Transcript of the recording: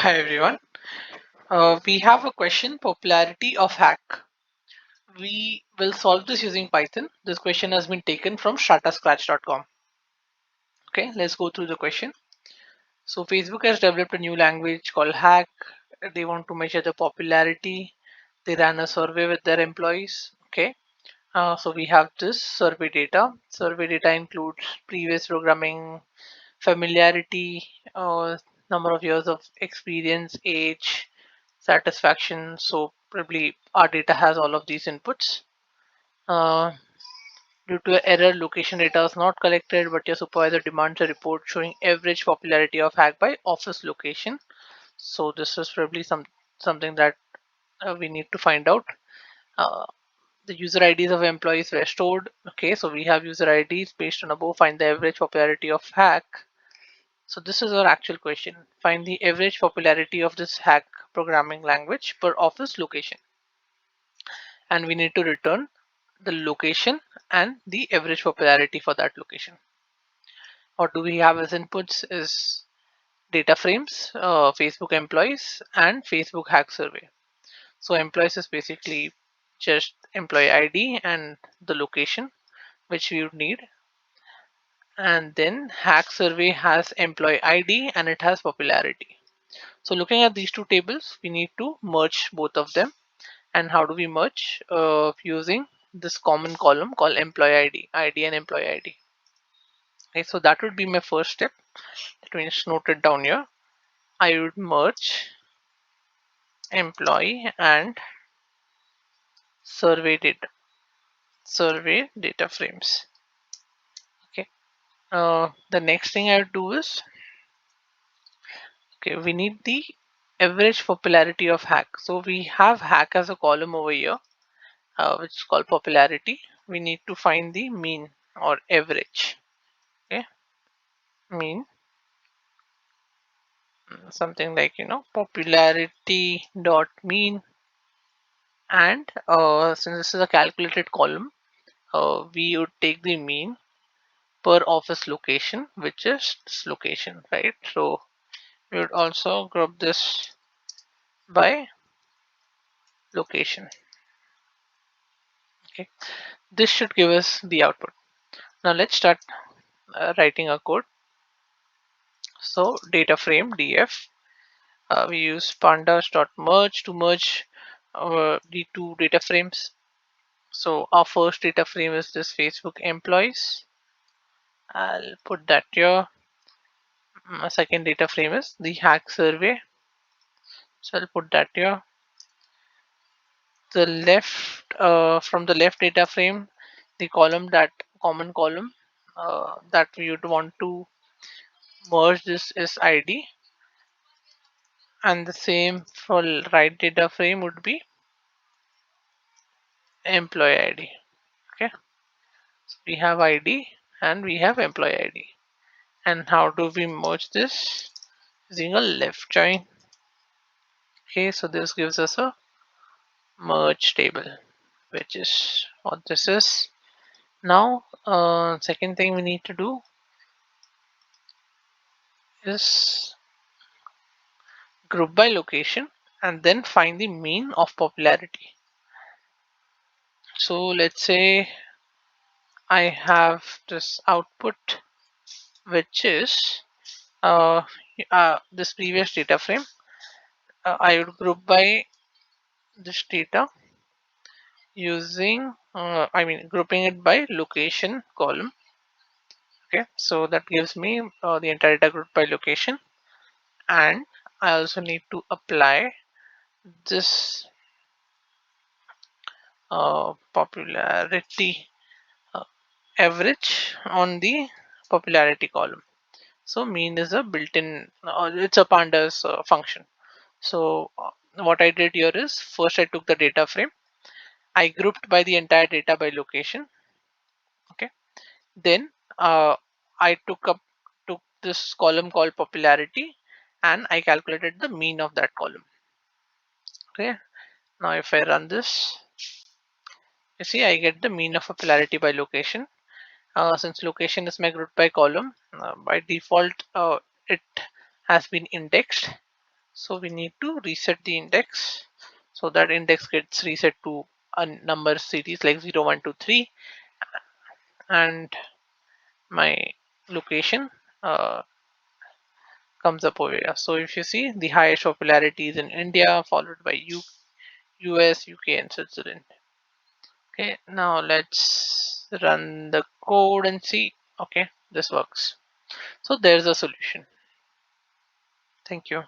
Hi everyone. We have a question: popularity of hack. We will solve this using Python. This question has been taken from StrataScratch.com. Okay, let's go through the question. So Facebook has developed a new language called hack. They want to measure the popularity. They ran a survey with their employees. Okay, so we have this survey data. Survey data includes previous programming, familiarity, number of years of experience, age, satisfaction. So probably our data has all of these inputs. Uh, Due to an error, location data is not collected, but your supervisor demands a report showing average popularity of hack by office location. So this is probably something that we need to find out. Uh, the user IDs of employees were stored. Okay, so we have user IDs based on above. Find the average popularity of hack. So this is our actual question. Find the average popularity of this hack programming language per office location. And we need to return the location and the average popularity for that location. What do we have as inputs is data frames, Facebook employees, and Facebook hack survey. So employees is basically just employee ID and the location which we would need. And then hack survey has employee ID and it has popularity. So looking at these two tables, we need to merge both of them. And how do we merge? Using this common column called employee ID and employee ID. Okay, so that would be my first step. That means note it down here. I would merge employee and survey data frames. Okay. The next thing I would do is, okay, we need the average popularity of hack. So we have hack as a column over here, which is called popularity. We need to find the mean or average. Okay, mean, something like popularity dot mean, and since this is a calculated column, we would take the mean per office location, which is this location, right? So we would also group this by location. Okay, this should give us the output. Now let's start writing our code. So data frame df, we use pandas.merge to merge the two data frames. So our first data frame is this Facebook employees. I'll put that here. A second data frame is the hack survey. So I'll put that here. The left, from the left data frame, the column, that common column that we would want to merge this is ID, and the same for right data frame would be employee ID. Okay, so we have ID and we have employee ID. And how do we merge this? Using a left join. Okay, so this gives us a merge table, which is what this is. Now, second thing we need to do is group by location and then find the mean of popularity. So let's say I have this output, which is this previous data frame. I would group by this data using, grouping it by location column. Okay, so that gives me the entire data group by location, and I also need to apply this popularity uh, average on the popularity column. So mean is a built-in, it's a pandas function. So what I did here is, first I took the data frame, I grouped by the entire data by location. Okay, then I took this column called popularity and I calculated the mean of that column. Okay, now if I run this, you see I get the mean of popularity by location. Since location is my group by column, by default it has been indexed. So we need to reset the index. So that index gets reset to a number series like 0, 1, 2, 3, and my location comes up over here. So if you see, the highest popularity is in India, followed by US, UK, and Switzerland. Okay, now let's run the code and see. Okay, this works. So there's a solution. Thank you.